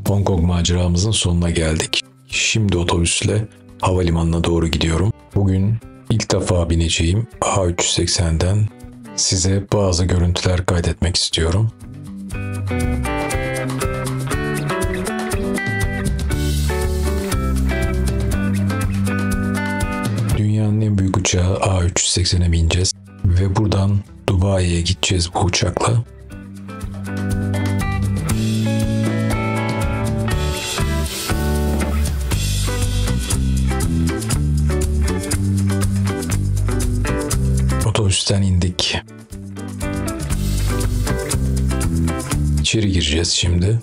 Hong Kong maceramızın sonuna geldik. Şimdi otobüsle havalimanına doğru gidiyorum. Bugün ilk defa bineceğim A380'den size bazı görüntüler kaydetmek istiyorum. Dünyanın en büyük uçağı A380'e bineceğiz ve buradan Dubai'ye gideceğiz bu uçakla. Otobüsten indik. İçeri gireceğiz şimdi.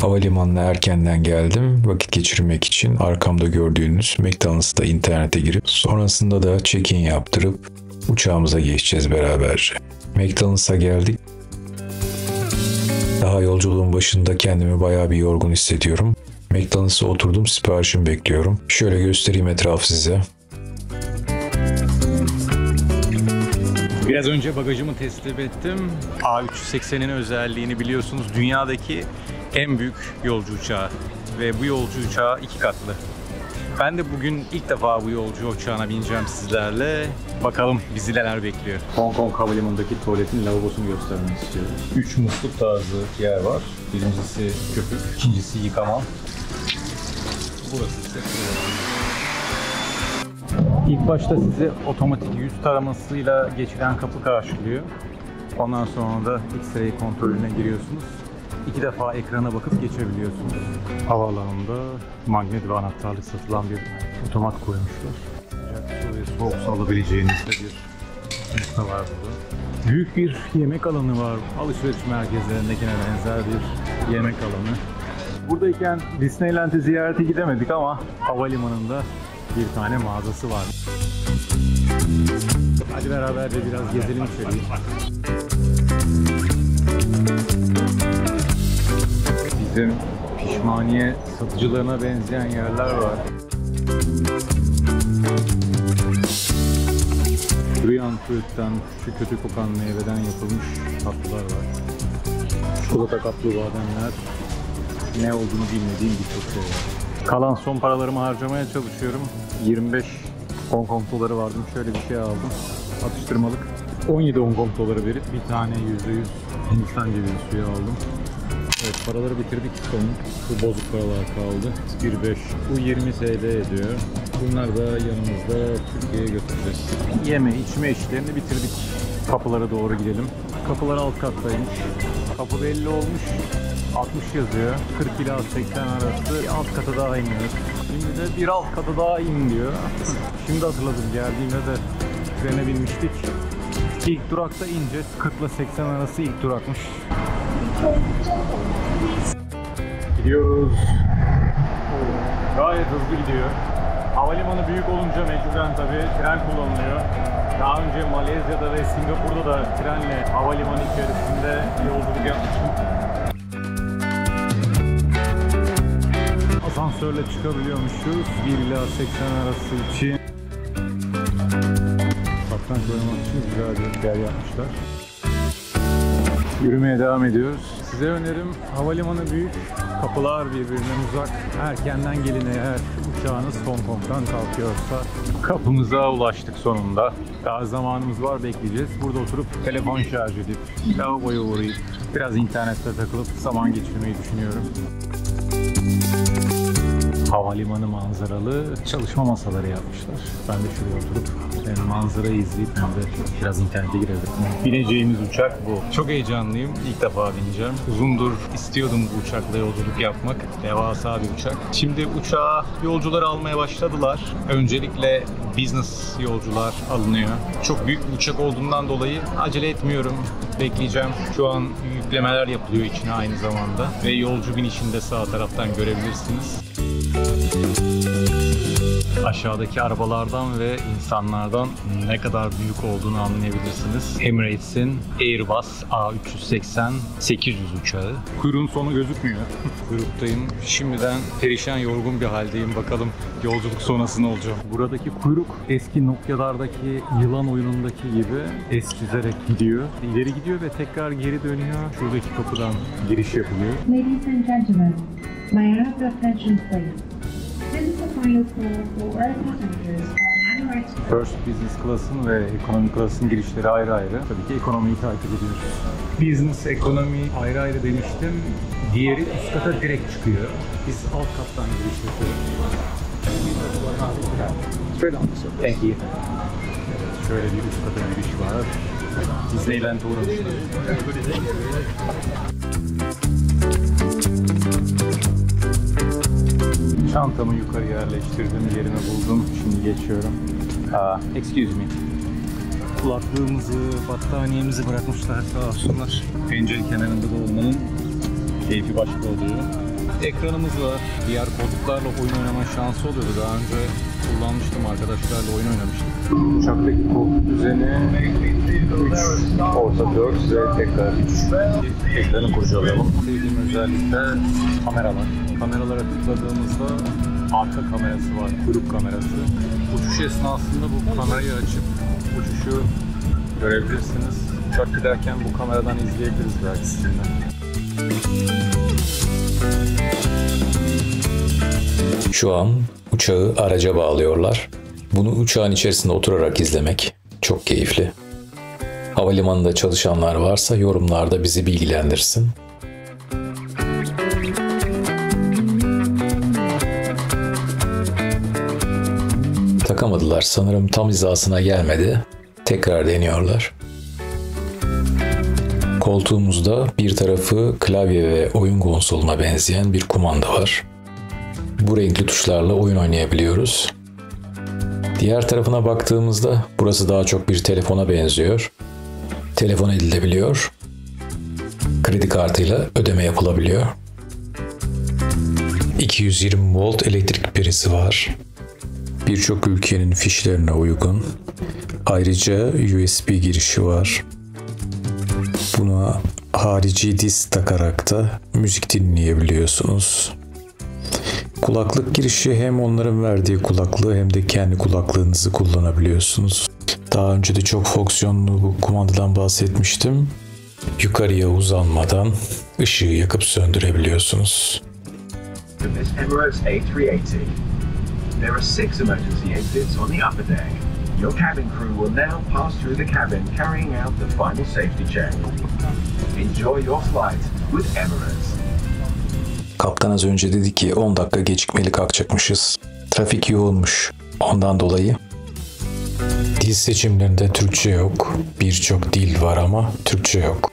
Havalimanına erkenden geldim. Vakit geçirmek için arkamda gördüğünüz McDonald's'ta internete girip sonrasında da check-in yaptırıp uçağımıza geçeceğiz beraberce. McDonald's'a geldik. Daha yolculuğun başında kendimi bayağı bir yorgun hissediyorum. McDonald's'a oturdum, siparişimi bekliyorum. Şöyle göstereyim etrafı size. Biraz önce bagajımı teslim ettim. A380'in özelliğini biliyorsunuz. Dünyadaki en büyük yolcu uçağı. Ve bu yolcu uçağı 2 katlı. Ben de bugün ilk defa bu yolcu uçağına bineceğim sizlerle. Bakalım bizi neler bekliyor. Hong Kong Havalimanı'ndaki tuvaletin lavabosunu göstermek istiyorum. 3 musluk tarzı yer var. Birincisi köpük, ikincisi yıkama. Burası ise İlk başta sizi otomatik yüz taramasıyla geçilen kapı karşılıyor. Ondan sonra da X-ray kontrolüne giriyorsunuz. 2 defa ekrana bakıp geçebiliyorsunuz. Havaalanında magnet ve anahtarlık satılan bir otomat koymuşlar. Sıcak su ve soğuk su alabileceğiniz de bir nokta var burada. Büyük bir yemek alanı var. Alışveriş merkezlerindekine benzer bir yemek alanı. Buradayken Disneyland'e ziyarete gidemedik ama havalimanında bir tane mağazası var. Hadi beraber de biraz gezelim içeriği. Bizim pişmaniye satıcılarına benzeyen yerler var. Durian fruit'ten, şu kötü kokan meyveden yapılmış tatlılar var. Çikolata kaplı bademler, ne olduğunu bilmediğim birçok şey var. Kalan son paralarımı harcamaya çalışıyorum. 25 Hong Kong doları vardım. Şöyle bir şey aldım. Atıştırmalık. 17 Hong Kong doları verip bir tane %100 Hindistan cevizi suyu aldım. Evet, paraları bitirdik son. Bu bozuk paralar kaldı. 1.5. Bu 20 TL ediyor. Bunlar da yanımızda Türkiye'ye götüreceğiz. Yeme içme işlerini bitirdik. Kapılara doğru gidelim. Kapılar alt kattaymış. Kapı belli olmuş. 60 yazıyor. 40 ila 80 arası. Bir alt kata daha iniyoruz. Şimdi de bir alt kata daha in diyor. Şimdi hatırladım, geldiğimde de trene binmiştik. İlk durakta ineceğiz. 40 ile 80 arası ilk durakmış. Gidiyoruz. Gayet hızlı gidiyor. Havalimanı büyük olunca mecburen tabii tren kullanılıyor. Daha önce Malezya'da ve Singapur'da da trenle havalimanı içerisinde yolculuk yapmıştım. Asansörle çıkabiliyormuşuz 1 ila 80 arası için. Satranç oynamak için güzel bir yer yapmışlar. Yürümeye devam ediyoruz. Size önerim, havalimanı büyük, kapılar birbirinden uzak. Erkenden gelin eğer uçağınız Hong Kong'dan kalkıyorsa. Kapımıza ulaştık sonunda. Daha zamanımız var, bekleyeceğiz. Burada oturup telefon şarj edip, lavaboya uğrayıp, biraz internette takılıp zaman geçirmeyi düşünüyorum. Havalimanı manzaralı çalışma masaları yapmışlar. Ben de şuraya oturup hem manzarayı izleyip hem de biraz internete girebilirim. Bineceğimiz uçak bu. Çok heyecanlıyım. İlk defa bineceğim. Uzundur istiyordum bu uçakla yolculuk yapmak. Devasa bir uçak. Şimdi uçağa yolcuları almaya başladılar. Öncelikle business yolcular alınıyor. Çok büyük bir uçak olduğundan dolayı acele etmiyorum. Bekleyeceğim. Şu an yüklemeler yapılıyor içine aynı zamanda. Ve yolcu binişini de sağ taraftan görebilirsiniz. Aşağıdaki arabalardan ve insanlardan ne kadar büyük olduğunu anlayabilirsiniz. Emirates'in Airbus A380-800 uçağı. Kuyruğun sonu gözükmüyor. Kuyruktayım. Şimdiden perişan, yorgun bir haldeyim. Bakalım yolculuk sonrası ne olacak. Buradaki kuyruk eski Nokia'lardaki yılan oyunundaki gibi eskizerek gidiyor. İleri gidiyor ve tekrar geri dönüyor. Şuradaki kapıdan giriş yapılıyor. Ladies and gentlemen, may I have your attention please? This is the final call for all passengers on Emirates. First Business Class'ın ve Economy Class'ın girişleri ayrı ayrı. Tabii ki ekonomiyi takip ediyoruz. Business, Economy ayrı ayrı demiştim. Diğeri üst kata direkt çıkıyor. Biz alt kattan giriş yapıyoruz. Thank you. Şöyle bir üst kata giriş var. Disneyland'e uğramışlar. Çantamı yukarı yerleştirdim, yerimi buldum. Şimdi geçiyorum. Excuse me. Kulaklığımızı, battaniyemizi bırakmışlar sağ olsunlar. Pencere kenarında da olmanın keyfi başka oluyor. Ekranımız var. Diğer koltuklarla oyun oynama şansı oluyordu. Daha önce kullanmıştım, arkadaşlarla oyun oynamıştım. Uçaktaki koltuk düzeni 3, orta 4 ve tekrar 3. Ekranı kurcalayalım. Sevdiğim özellik de kameralar. Kameralara tıkladığımızda arka kamerası var, kuyruk kamerası. Uçuş esnasında bu kamerayı açıp uçuşu görebilirsiniz. Uçak giderken bu kameradan izleyebiliriz belki sizinle. Şu an uçağı araca bağlıyorlar. Bunu uçağın içerisinde oturarak izlemek çok keyifli. Havalimanında çalışanlar varsa yorumlarda bizi bilgilendirsin. Takamadılar. Sanırım tam hizasına gelmedi. Tekrar deniyorlar. Koltuğumuzda bir tarafı klavye ve oyun konsoluna benzeyen bir kumanda var. Bu renkli tuşlarla oyun oynayabiliyoruz. Diğer tarafına baktığımızda burası daha çok bir telefona benziyor. Telefon edilebiliyor. Kredi kartıyla ödeme yapılabiliyor. 220 volt elektrik prizi var. Birçok ülkenin fişlerine uygun. Ayrıca USB girişi var. Buna harici disk takarak da müzik dinleyebiliyorsunuz. Kulaklık girişi hem onların verdiği kulaklığı hem de kendi kulaklığınızı kullanabiliyorsunuz. Daha önce de çok fonksiyonlu bu kumandadan bahsetmiştim. Yukarıya uzanmadan ışığı yakıp söndürebiliyorsunuz. This Emirates A380. There are 6 emergency exits on the upper deck. Your cabin crew will now pass through the cabin carrying out the final safety check. Enjoy your flight with Emirates. Kaptan az önce dedi ki 10 dakika gecikmeli kalkacakmışız. Trafik yoğunmuş. Ondan dolayı. Dil seçimlerinde Türkçe yok. Birçok dil var ama Türkçe yok.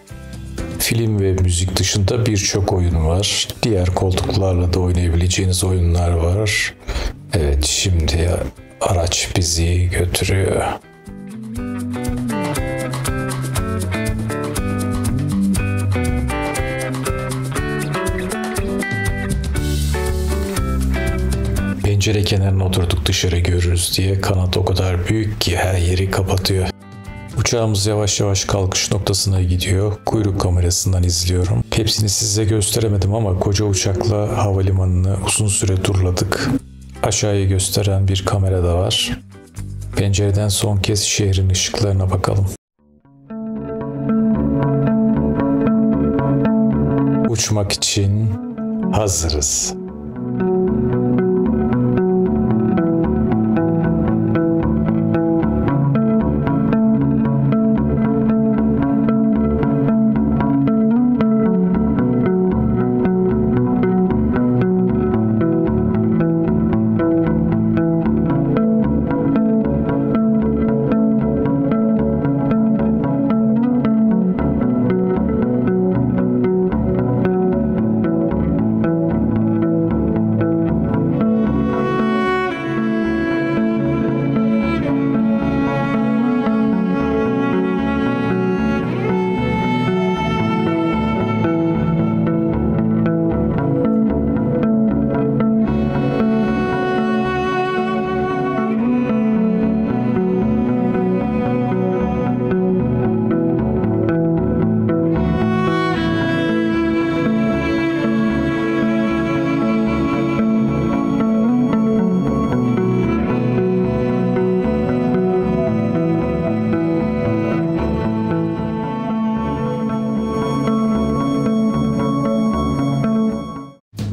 Film ve müzik dışında birçok oyun var. Diğer koltuklarla da oynayabileceğiniz oyunlar var. Evet, şimdi araç bizi götürüyor. Pencere kenarına oturduk dışarı görürüz diye. Kanat o kadar büyük ki her yeri kapatıyor. Uçağımız yavaş yavaş kalkış noktasına gidiyor. Kuyruk kamerasından izliyorum. Hepsini size gösteremedim ama koca uçakla havalimanını uzun süre turladık. Aşağıya gösteren bir kamera da var. Pencereden son kez şehrin ışıklarına bakalım. Uçmak için hazırız.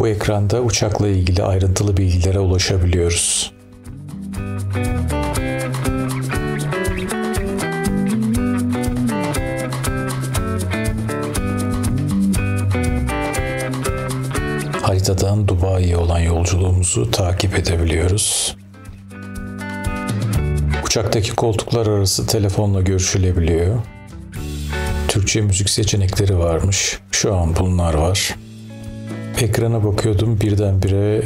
Bu ekranda uçakla ilgili ayrıntılı bilgilere ulaşabiliyoruz. Haritadan Dubai'ye olan yolculuğumuzu takip edebiliyoruz. Uçaktaki koltuklar arası telefonla görüşülebiliyor. Türkçe müzik seçenekleri varmış. Şu an bunlar var. Ekrana bakıyordum, birdenbire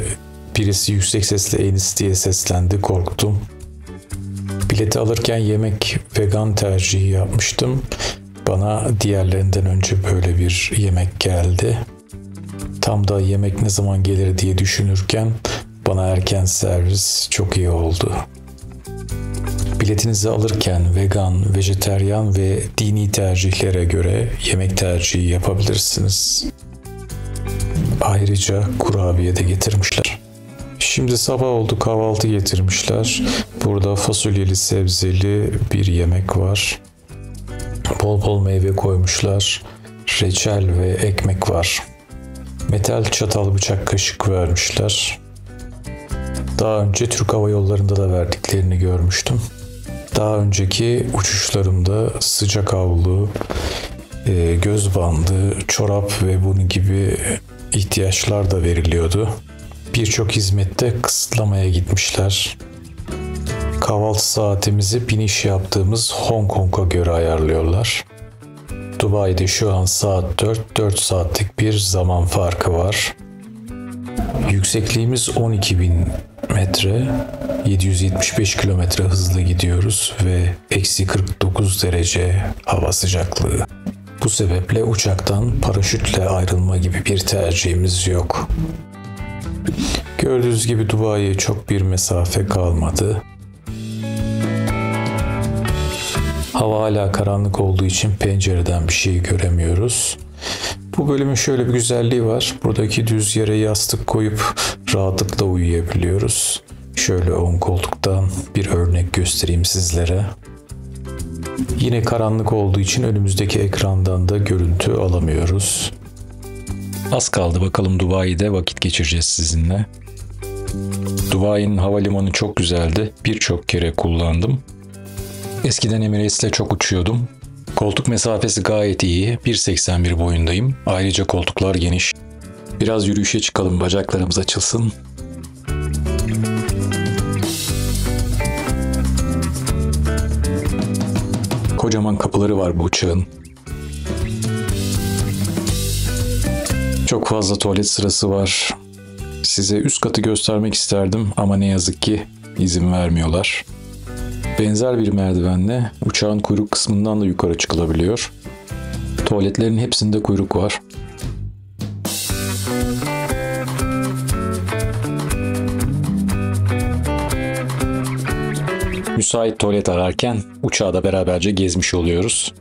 birisi yüksek sesle Enis diye seslendi, korktum. Bileti alırken yemek vegan tercihi yapmıştım. Bana diğerlerinden önce böyle bir yemek geldi. Tam da yemek ne zaman gelir diye düşünürken bana erken servis çok iyi oldu. Biletinizi alırken vegan, vejeteryan ve dini tercihlere göre yemek tercihi yapabilirsiniz. Ayrıca kurabiye de getirmişler. Şimdi sabah oldu, kahvaltı getirmişler. Burada fasulyeli, sebzeli bir yemek var. Bol bol meyve koymuşlar. Reçel ve ekmek var. Metal çatal, bıçak, kaşık vermişler. Daha önce Türk Hava Yolları'nda da verdiklerini görmüştüm. Daha önceki uçuşlarımda sıcak havlu, göz bandı, çorap ve bunun gibi ihtiyaçlar da veriliyordu. Birçok hizmette kısıtlamaya gitmişler. Kahvaltı saatimizi biniş yaptığımız Hong Kong'a göre ayarlıyorlar. Dubai'de şu an saat 4 saatlik bir zaman farkı var. Yüksekliğimiz 12.000 metre, 775 kilometre hızla gidiyoruz ve eksi 49 derece hava sıcaklığı. Bu sebeple uçaktan paraşütle ayrılma gibi bir tercihimiz yok. Gördüğünüz gibi Dubai'ye çok bir mesafe kalmadı. Hava hala karanlık olduğu için pencereden bir şey göremiyoruz. Bu bölümün şöyle bir güzelliği var. Buradaki düz yere yastık koyup rahatlıkla uyuyabiliyoruz. Şöyle ön koltuktan bir örnek göstereyim sizlere. Yine karanlık olduğu için önümüzdeki ekrandan da görüntü alamıyoruz. Az kaldı, bakalım Dubai'de vakit geçireceğiz sizinle. Dubai'nin havalimanı çok güzeldi. Birçok kere kullandım. Eskiden Emirates'le çok uçuyordum. Koltuk mesafesi gayet iyi. 1.81 boyundayım. Ayrıca koltuklar geniş. Biraz yürüyüşe çıkalım, bacaklarımız açılsın. Kocaman kapıları var bu uçağın. Çok fazla tuvalet sırası var. Size üst katı göstermek isterdim ama ne yazık ki izin vermiyorlar. Benzer bir merdivenle uçağın kuyruk kısmından da yukarı çıkılabiliyor. Tuvaletlerin hepsinde kuyruk var. Müsait tuvalet ararken uçağı da beraberce gezmiş oluyoruz.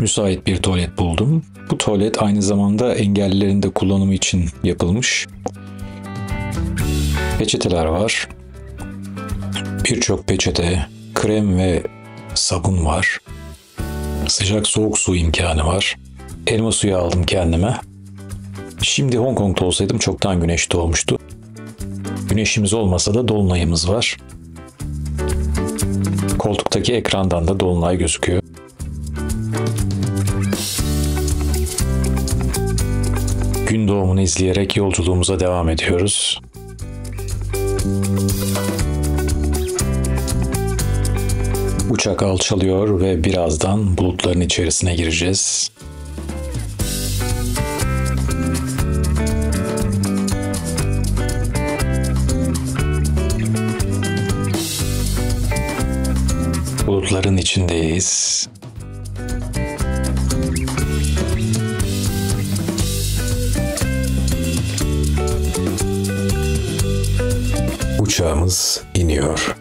Müsait bir tuvalet buldum. Bu tuvalet aynı zamanda engellilerin de kullanımı için yapılmış. Peçeteler var. Birçok peçete, krem ve sabun var. Sıcak soğuk su imkanı var. Elma suyu aldım kendime. Şimdi Hong Kong'da olsaydım çoktan güneş doğmuştu. Güneşimiz olmasa da dolunayımız var. Koltuktaki ekrandan da dolunay gözüküyor. Gün doğumunu izleyerek yolculuğumuza devam ediyoruz. Uçak alçalıyor ve birazdan bulutların içerisine gireceğiz. Bulutların içindeyiz. Uçağımız iniyor.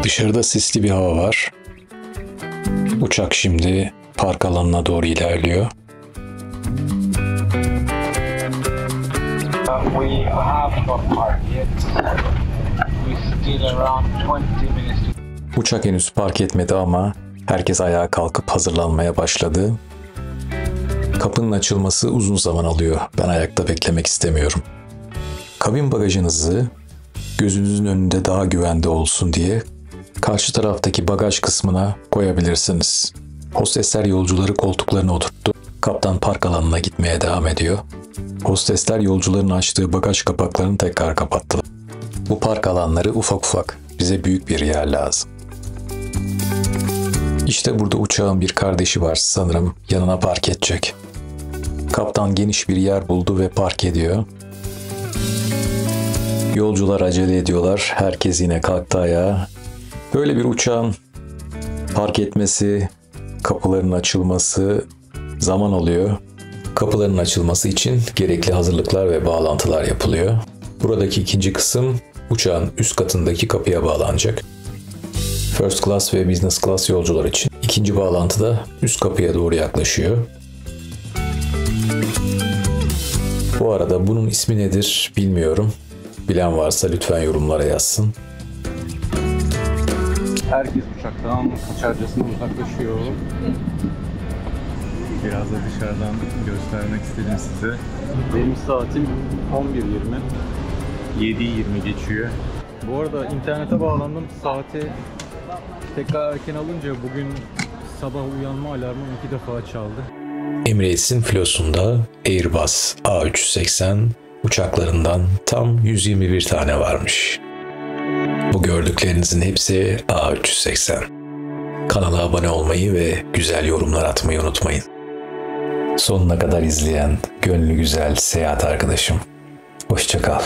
Dışarıda sisli bir hava var. Uçak şimdi park alanına doğru ilerliyor. We have got parked yet. We still around 20 minutes to... Uçak henüz park etmedi ama herkes ayağa kalkıp hazırlanmaya başladı. Kapının açılması uzun zaman alıyor. Ben ayakta beklemek istemiyorum. Kabin bagajınızı gözünüzün önünde daha güvende olsun diye karşı taraftaki bagaj kısmına koyabilirsiniz. Hostesler yolcuları koltuklarına oturttu. Kaptan park alanına gitmeye devam ediyor. Hostesler yolcuların açtığı bagaj kapaklarını tekrar kapattılar. Bu park alanları ufak ufak. Bize büyük bir yer lazım. İşte burada uçağın bir kardeşi var, sanırım yanına park edecek. Kaptan geniş bir yer buldu ve park ediyor. Yolcular acele ediyorlar. Herkes yine kalktı ayağa. Böyle bir uçağın park etmesi, kapıların açılması zaman alıyor. Kapıların açılması için gerekli hazırlıklar ve bağlantılar yapılıyor. Buradaki ikinci kısım uçağın üst katındaki kapıya bağlanacak. First class ve business class yolcular için ikinci bağlantı da üst kapıya doğru yaklaşıyor. Bu arada bunun ismi nedir bilmiyorum. Bilen varsa lütfen yorumlara yazsın. Herkes uçaktan kaçarcasına uzaklaşıyor. Biraz da dışarıdan göstermek istedim size. Benim saatim 11:20. 7:20 geçiyor. Bu arada internete bağlandım. Saati tekrar erken alınca bugün sabah uyanma alarmım 2 defa çaldı. Emirates'in filosunda Airbus A380 uçaklarından tam 121 tane varmış. Bu gördüklerinizin hepsi A380. Kanala abone olmayı ve güzel yorumlar atmayı unutmayın. Sonuna kadar izleyen gönlü güzel seyahat arkadaşım. Hoşça kal.